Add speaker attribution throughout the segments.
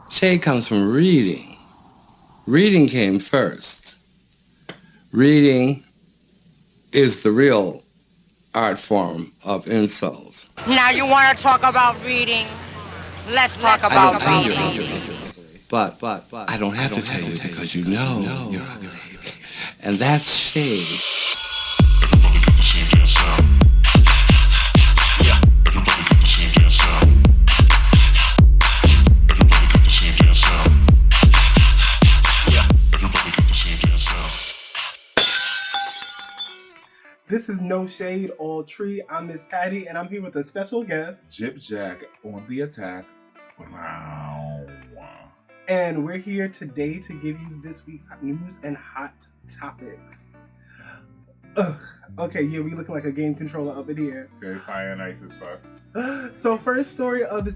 Speaker 1: Shade comes from reading. Reading came first. Reading is the real art form of insult.
Speaker 2: Now you want to talk about reading? Let's talk about reading.
Speaker 1: But I don't have to tell you because you know you're ugly. And that's shade.
Speaker 3: Everybody get the same dance sound. Yeah. Everybody get the same dance sound. Everybody get the same dance sound. Yeah. Everybody get the same dance sound.
Speaker 4: This is No Shade, All Tree. I'm Miss Patty, and I'm here with a special guest.
Speaker 5: Jip Jack on the attack. Wow.
Speaker 4: And we're here today to give you this week's news and hot topics. Ugh. Okay, yeah, we looking like a game controller up in here.
Speaker 5: Very fire and ice as fuck.
Speaker 4: So first story of the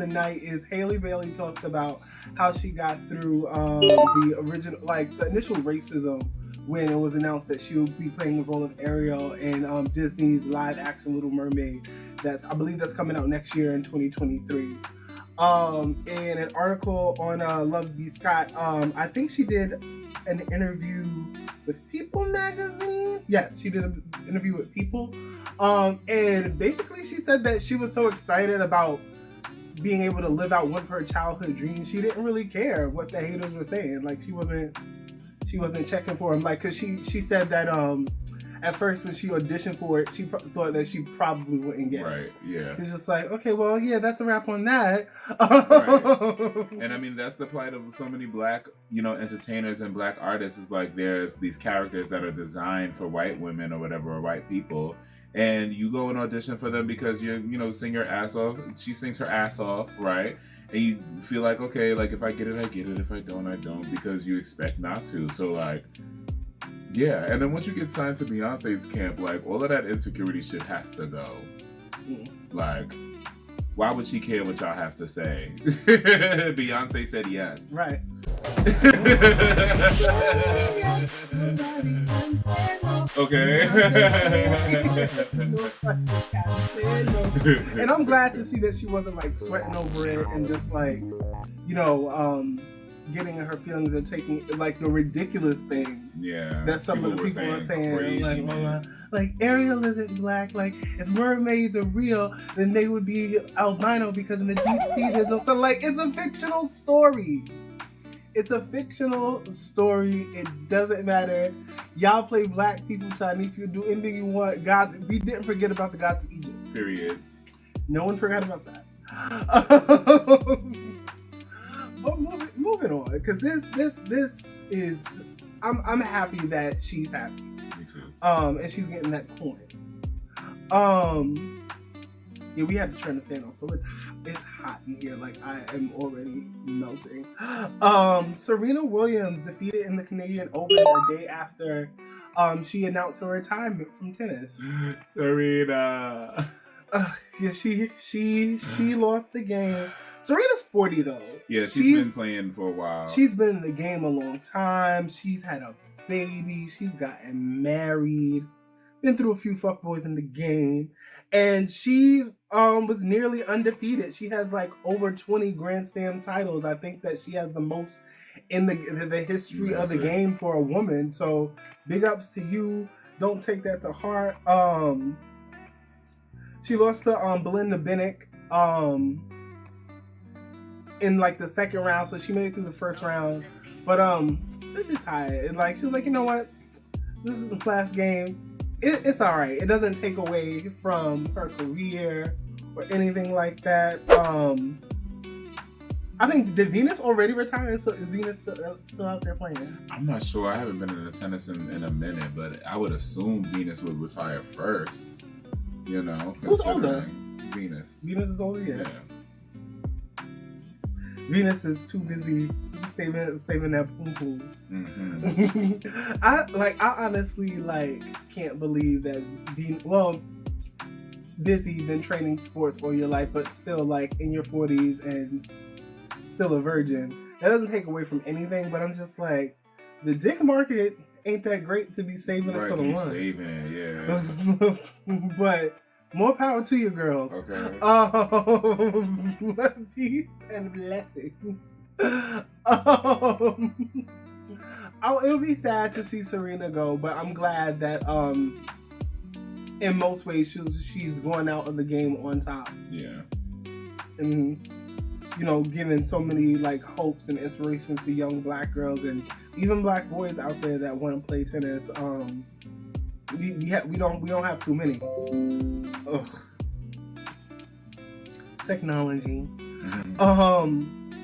Speaker 4: night is Hailey Bailey talks about how she got through the original, like the initial racism when it was announced that she would be playing the role of Ariel in Disney's live action Little Mermaid. I believe that's coming out next year in 2023. In an article on Love B. Scott, I think she did an interview with People magazine. Yes, she did an interview with People. And basically she said that she was so excited about being able to live out one of her childhood dreams. She didn't really care what the haters were saying. Like she wasn't checking for them. Like, cause she said that at first when she auditioned for it, she thought that she probably wouldn't get it.
Speaker 5: Right, yeah.
Speaker 4: It's just like, okay, well, yeah, that's a wrap on that.
Speaker 5: Right. And I mean, that's the plight of so many black, entertainers and black artists is like there's these characters that are designed for white women or whatever, or white people. And you go and audition for them because sing your ass off. She sings her ass off, right? And you feel like, okay, like if I get it, I get it. If I don't, I don't, because you expect not to. So like, yeah. And then once you get signed to Beyonce's camp, like all of that insecurity shit has to go. Like, why would she care what y'all have to say? Beyonce said yes.
Speaker 4: Right.
Speaker 5: Okay.
Speaker 4: And I'm glad to see that she wasn't like sweating over it and just like, getting in her feelings and taking like the ridiculous thing.
Speaker 5: Yeah.
Speaker 4: That some of the people are saying,
Speaker 5: crazy,
Speaker 4: like Ariel isn't black. Like if mermaids are real, then they would be albino because in the deep sea there's no sun. Like it's a fictional story. It's a fictional story. It doesn't matter. Y'all play black people, Chinese people, do anything you want. God, we didn't forget about the gods of Egypt.
Speaker 5: Period.
Speaker 4: No one forgot about that. But moving on, because this is, I'm happy that she's happy.
Speaker 5: Me too.
Speaker 4: And she's getting that coin. Yeah, we had to turn the fan off, so it's hot in here. Like I am already melting. Serena Williams defeated in the Canadian Open a day after she announced her retirement from tennis.
Speaker 5: Serena.
Speaker 4: Yeah, she lost the game. Serena's 40 though.
Speaker 5: Yeah, she's been playing for a while.
Speaker 4: She's been in the game a long time. She's had a baby. She's gotten married. Been through a few fuckboys in the game. And she was nearly undefeated. She has like over 20 Grand Slam titles. I think that she has the most in the history of the game for a woman. So big ups to you. Don't take that to heart. She lost to Belinda Benek in like the second round, so she made it through the first round. But it's just tired. Like she was like, you know what? This is the last game. It's all right. It doesn't take away from her career or anything like that. I think, did Venus already retire? So is Venus still out there playing?
Speaker 5: I'm not sure. I haven't been in the tennis in a minute, but I would assume Venus would retire first.
Speaker 4: Who's older?
Speaker 5: Venus.
Speaker 4: Venus is older, yeah. Venus is too busy saving that poom poom.
Speaker 5: Mm-hmm.
Speaker 4: I honestly can't believe that busy, been training sports all your life, but still in your 40s and still a virgin. That doesn't take away from anything, but I'm just like, the dick market ain't that great to be saving it for the one.
Speaker 5: Saving it, yeah.
Speaker 4: But More power to you, girls.
Speaker 5: Okay.
Speaker 4: Peace and blessings. It'll be sad to see Serena go, but I'm glad that in most ways she's going out of the game on top.
Speaker 5: Yeah.
Speaker 4: And giving so many like hopes and inspirations to young black girls and even black boys out there that want to play tennis. We don't have too many. Ugh. Technology.
Speaker 5: Mm-hmm.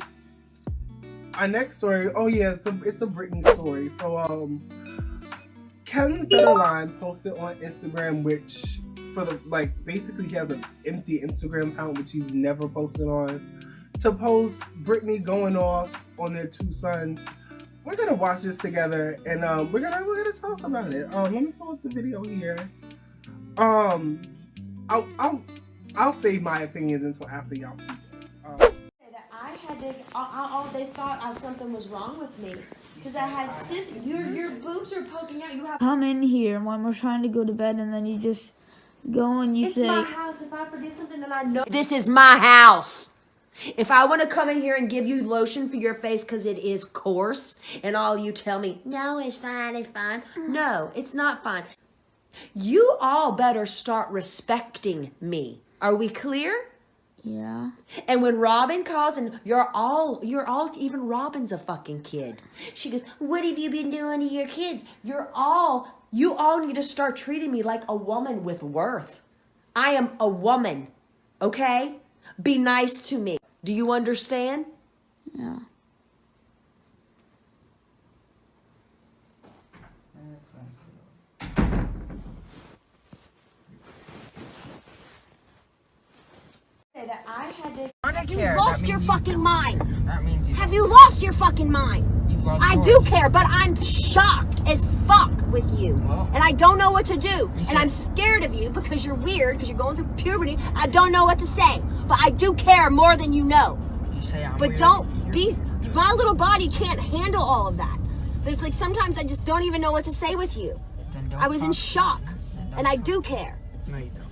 Speaker 4: Our next story. Oh yeah, it's a Britney story. So Kevin Federline posted on Instagram, which basically he has an empty Instagram account which he's never posted on, to post Britney going off on their two sons. We're gonna watch this together and we're gonna talk about it. Let me pull up the video here. I'll save my opinions until after y'all see this.
Speaker 6: They thought something was wrong with me because I had your boobs are poking out. You have
Speaker 7: come in here when we're trying to go to bed, and then you just go and you say,
Speaker 6: it's my house. If I forget something, then I know this is my house. If I want to come in here and give you lotion for your face because it is coarse, and all you tell me, no, it's fine. No, it's not fine. You all better start respecting me. Are we clear?
Speaker 7: yeah.
Speaker 6: And when Robin calls, and you're all, even Robin's a fucking kid. She goes, what have you been doing to your kids? You all need to start treating me like a woman with worth. I am a woman, okay? Be nice to me. Do you understand?
Speaker 7: Yeah.
Speaker 6: That I had to.
Speaker 8: Have
Speaker 6: You lost your fucking mind.
Speaker 8: That means you.
Speaker 6: Have you lost your fucking mind?
Speaker 8: You've lost
Speaker 6: I
Speaker 8: yours.
Speaker 6: do care, but I'm shocked as fuck with you.
Speaker 8: Well,
Speaker 6: And I don't know what to do.
Speaker 8: should-
Speaker 6: And I'm scared of you because you're weird, because you're going through puberty. I don't know what to say. But I do care more than you know.
Speaker 8: You say I'm
Speaker 6: But
Speaker 8: weird.
Speaker 6: don't be. My little body can't handle all of that. There's like sometimes I just don't even know what to say with you.
Speaker 8: Then don't
Speaker 6: I was in
Speaker 8: talk.
Speaker 6: shock.
Speaker 8: Then don't
Speaker 6: And I
Speaker 8: talk.
Speaker 6: do care.
Speaker 8: No, you don't.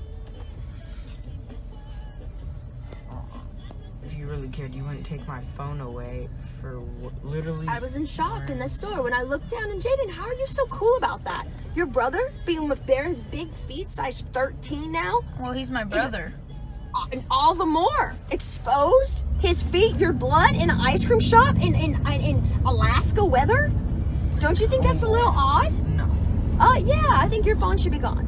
Speaker 8: If you really cared, you wouldn't take my phone away for literally.
Speaker 6: I was in shock in the store when I looked down, and Jaden, how are you so cool about that? Your brother being with Bear's big feet, size 13 now,
Speaker 7: Well, he's my brother.
Speaker 6: and all the more exposed. His feet, your blood in an ice cream shop in Alaska weather. Don't you think that's a little odd?
Speaker 8: No.
Speaker 6: Yeah, I think your phone should be gone.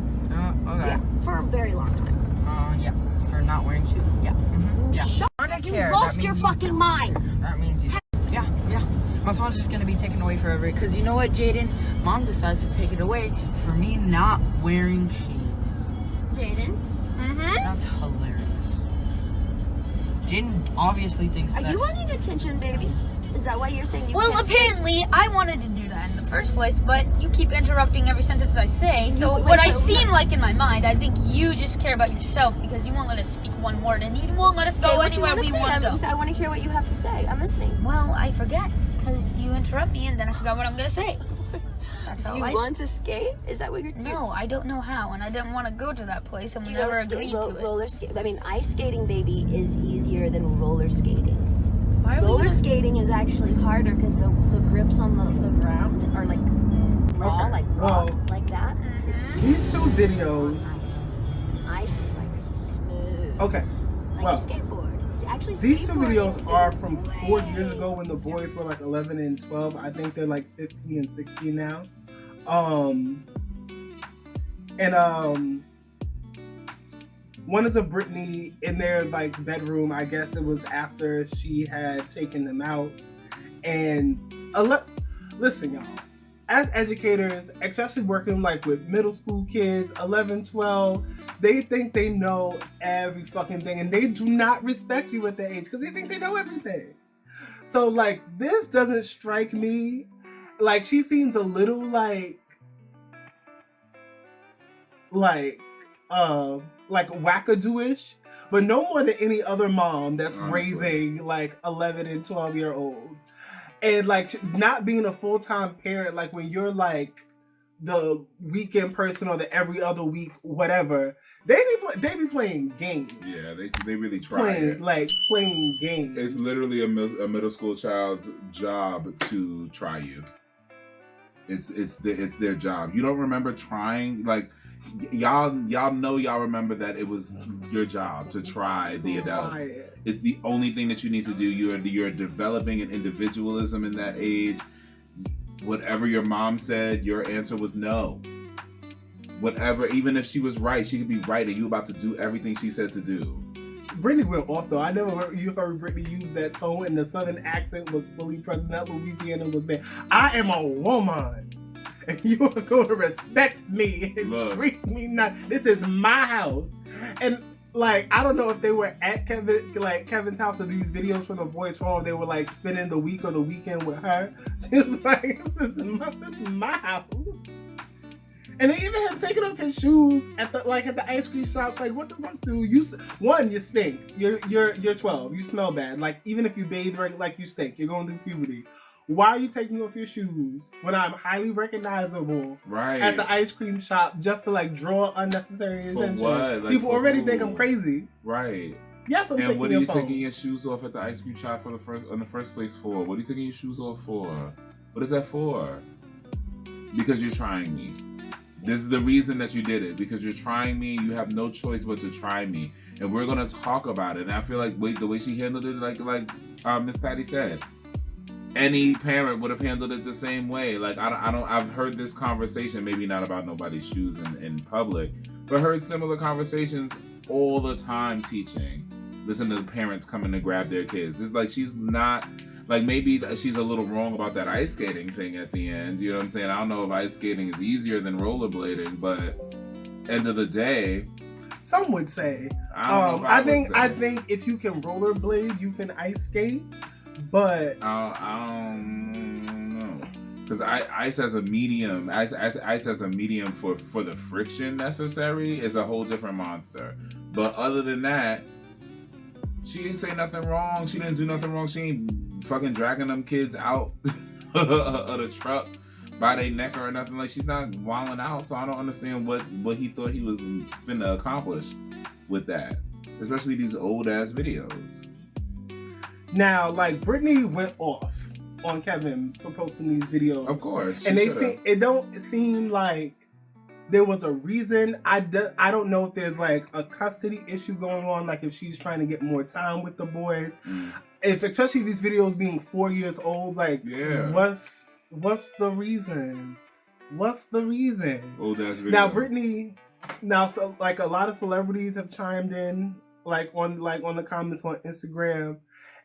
Speaker 8: Okay.
Speaker 6: Yeah, for a very long time.
Speaker 8: Yeah. For not wearing shoes.
Speaker 6: Yeah.
Speaker 8: Mm-hmm. Yeah.
Speaker 6: Shock.
Speaker 8: I don't
Speaker 6: You
Speaker 8: care.
Speaker 6: lost
Speaker 8: That
Speaker 6: your
Speaker 8: means you
Speaker 6: fucking
Speaker 8: don't.
Speaker 6: mind.
Speaker 8: That means you. Yeah. My phone's just gonna be taken away forever. Cause you know what, Jaden? Mom decides to take it away for me not wearing shoes.
Speaker 6: Jaden,
Speaker 8: That's hilarious. Jaden obviously thinks
Speaker 6: are
Speaker 8: that's.
Speaker 6: you wanting attention, baby? Is that why you're saying you
Speaker 7: Well,
Speaker 6: can't
Speaker 7: apparently I wanted to do that in the first place, but you keep interrupting every sentence I say. So
Speaker 6: Wait,
Speaker 7: what I
Speaker 6: so-
Speaker 7: seem like in my mind, I think you just care about yourself because you won't let us speak one word, and you won't let us
Speaker 6: Say
Speaker 7: go
Speaker 6: what you
Speaker 7: anywhere
Speaker 6: wanna
Speaker 7: we
Speaker 6: say.
Speaker 7: want to go.
Speaker 6: I want to hear what you have to say. I'm listening.
Speaker 7: Well, I forget because you interrupt me, and then I forgot what I'm gonna say. That's
Speaker 6: Do
Speaker 7: how
Speaker 6: you
Speaker 7: life.
Speaker 6: want to skate? Is that what you're doing?
Speaker 7: No, I don't know how, and I didn't want to go to that place, and we
Speaker 6: Do you know
Speaker 7: never agreed to it.
Speaker 6: roller skate? I mean, ice skating, baby, is easier than roller skating.
Speaker 7: Why are we
Speaker 6: Roller
Speaker 7: gonna-
Speaker 6: skating is actually harder because the grips on the ground are like raw,
Speaker 4: Okay,
Speaker 6: like rock,
Speaker 4: well-
Speaker 6: like that. It's
Speaker 4: These two videos.
Speaker 6: ice. Ice is like smooth.
Speaker 4: Okay.
Speaker 6: Like
Speaker 4: Well,
Speaker 6: a skateboard. It's actually
Speaker 4: these two
Speaker 6: skateboarding
Speaker 4: videos
Speaker 6: is
Speaker 4: are from 4
Speaker 6: way-
Speaker 4: years ago when the boys were like 11 and 12. I think they're like 15 and 16 now. One is of Britney in their like bedroom. I guess it was after she had taken them out. And listen, y'all, as educators, especially working like with middle school kids, 11, 12, they think they know every fucking thing, and they do not respect you at that age because they think they know everything. So like, this doesn't strike me like she seems a little like wackadoo-ish, but no more than any other mom that's
Speaker 5: Honestly.
Speaker 4: raising like 11 and 12-year-olds. And like not being a full-time parent, like when you're like the weekend person or the every other week whatever. They be playing games.
Speaker 5: Yeah, they really try it.
Speaker 4: Playing games.
Speaker 5: It's literally a middle school child's job to try you. It's their job. You don't remember trying, like, y'all know, y'all remember that it was your job to try the adults. It's the only thing that you need to do. You're developing an individualism in that age. Whatever your mom said, your answer was no. Whatever, even if she was right, she could be right, and you about to do everything she said to do.
Speaker 4: Brittany went off though. I never heard Brittany use that tone, and the southern accent was fully present. That Louisiana was there. I am a woman, and you are going to respect me and treat me nice. This is my house, and like, I don't know if they were at Kevin's house or these videos from the boys' phone. They were like spending the week or the weekend with her. She was like, "This is my house." And they even had taken off his shoes at the ice cream shop. Like, what the fuck do you? One, you stink. You're 12. You smell bad. Like, even if you bathe, like, you stink. You're going through puberty. Why are you taking off your shoes when I'm highly recognizable at the ice cream shop just to like draw unnecessary attention? What? Like, people already think I'm crazy.
Speaker 5: Right.
Speaker 4: Yes, I'm taking your phone.
Speaker 5: And what are you taking your shoes off at the ice cream shop in the first place for? What are you taking your shoes off for? What is that for? Because you're trying me. This is the reason that you did it, because you're trying me. You have no choice but to try me, and we're gonna talk about it. And I feel like the way she handled it, like Miss Patty said, any parent would have handled it the same way. Like, I've heard this conversation, maybe not about nobody's shoes in public, but heard similar conversations all the time teaching. Listen to the parents coming to grab their kids. It's like, she's not, like, maybe she's a little wrong about that ice skating thing at the end. You know what I'm saying? I don't know if ice skating is easier than rollerblading, but end of the day,
Speaker 4: some would say. I think if you can rollerblade, you can ice skate. But
Speaker 5: I don't know, because ice as a medium, ice as a medium for the friction necessary is a whole different monster. But other than that, she didn't say nothing wrong. She didn't do nothing wrong. She ain't fucking dragging them kids out of the truck by their neck or nothing. Like, she's not wilding out. So I don't understand what he thought he was finna accomplish with that, especially these old ass videos.
Speaker 4: Now, like, Brittany went off on Kevin for posting these videos.
Speaker 5: Of course.
Speaker 4: And it don't seem like there was a reason. I don't know if there's like a custody issue going on, like if she's trying to get more time with the boys. If, especially these videos being 4 years old, like, what's the reason? What's the reason?
Speaker 5: Old ass videos.
Speaker 4: Now, Brittany, so like a lot of celebrities have chimed in, like on the comments on Instagram.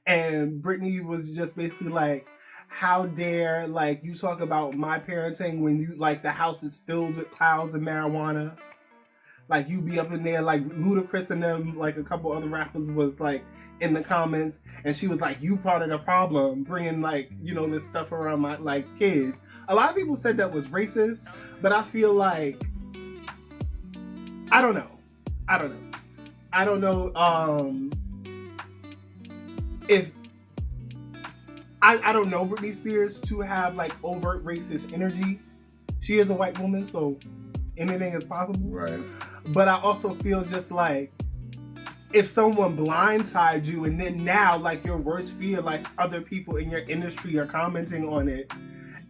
Speaker 4: And Brittany was just basically like, how dare, like, you talk about my parenting when you, like, the house is filled with clouds of marijuana. Like, you be up in there, like, Ludacris and them, like, a couple other rappers was, like, in the comments. And she was like, you part of the problem, bringing, like, you know, this stuff around my, like, kids. A lot of people said that was racist, but I feel like, I don't know. If I don't know Britney Spears to have like overt racist energy. She is a white woman, so anything is possible.
Speaker 5: Right.
Speaker 4: But I also feel just like, if someone blindsides you and then now like your worst fear, like other people in your industry are commenting on it,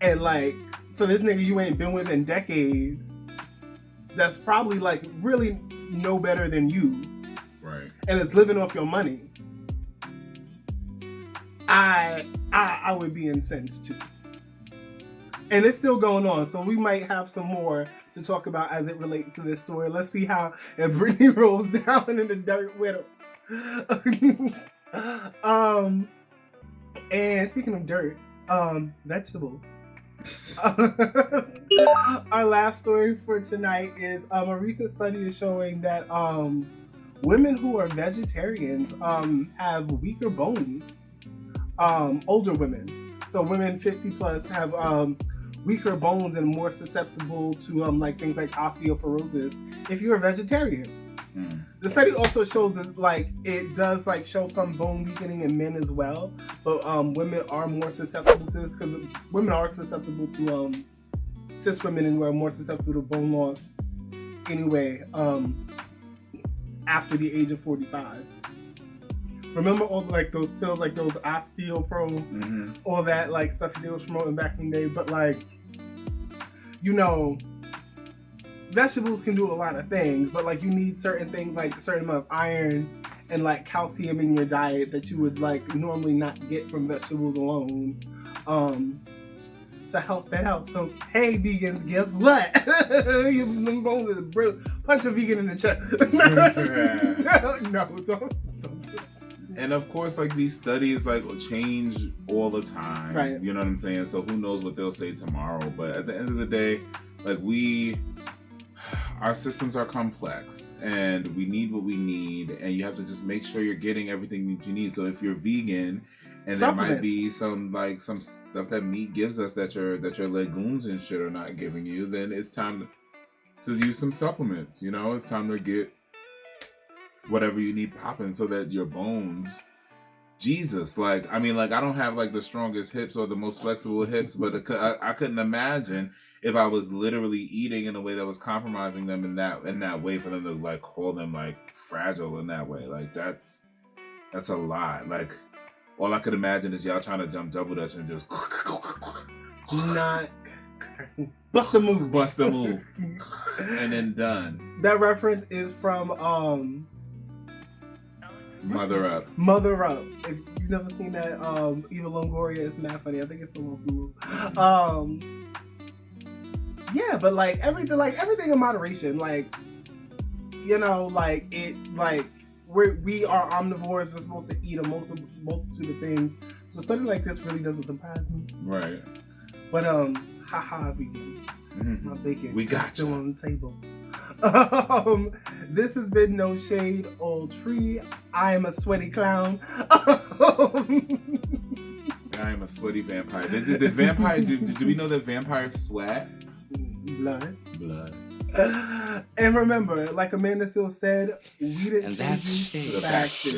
Speaker 4: and like for this nigga you ain't been with in decades, that's probably like really no better than you.
Speaker 5: Right.
Speaker 4: And it's living off your money. I would be incensed too. And it's still going on, so we might have some more to talk about as it relates to this story. Let's see how if Britney rolls down in the dirt with him. And speaking of dirt, vegetables. Our last story for tonight is a recent study is showing that women who are vegetarians have weaker bones. Older women. So women 50 plus have weaker bones and more susceptible to like things like osteoporosis if you're a vegetarian. The study also shows that like it does like show some bone weakening in men as well, but women are more susceptible to this because women are susceptible to cis women and are more susceptible to bone loss anyway, after the age of 45. Remember all like those pills, like those osteopro, all that like stuff they was promoting back in the day. But like, you know, vegetables can do a lot of things, but like you need certain things, like a certain amount of iron and like calcium in your diet that you would like normally not get from vegetables alone, to help that out. So hey, vegans, guess what? Them bones is brilliant. Punch a vegan in the chest. No, don't.
Speaker 5: And of course, like these studies like change all the time.
Speaker 4: Right.
Speaker 5: You know what I'm saying? So who knows what they'll say tomorrow? But at the end of the day, like our systems are complex and we need what we need, and you have to just make sure you're getting everything that you need. So if you're vegan and there might be some stuff that meat gives us that your legumes and shit are not giving you, then it's time to use some supplements. You know, it's time to get whatever you need popping so that your bones, Jesus, like, I mean, like, I don't have like the strongest hips or the most flexible hips, but I couldn't imagine if I was literally eating in a way that was compromising them in that way, for them to like call them like fragile in that way. Like that's a lot. Like all I could imagine is y'all trying to jump double dutch and just
Speaker 4: Not bust a move,
Speaker 5: and then done.
Speaker 4: That reference is from
Speaker 5: Mother Up.
Speaker 4: If you've never seen that, Eva Longoria, it's mad funny. I think it's on Hulu. Yeah, but like everything in moderation. Like, you know, like it, like we are omnivores. We're supposed to eat a multitude of things. So something like this really doesn't surprise me.
Speaker 5: Right.
Speaker 4: But haha, vegan. My bacon.
Speaker 5: We got
Speaker 4: still on the table. This has been No Shade, Old Tree. I am a sweaty clown.
Speaker 5: I am a sweaty vampire. Did vampire? Do we know that vampires sweat?
Speaker 4: Blood.
Speaker 5: Blood.
Speaker 4: And remember, like Amanda Seal said, we didn't
Speaker 1: And
Speaker 4: change
Speaker 1: that's
Speaker 4: you,
Speaker 1: shade.
Speaker 4: the facts did.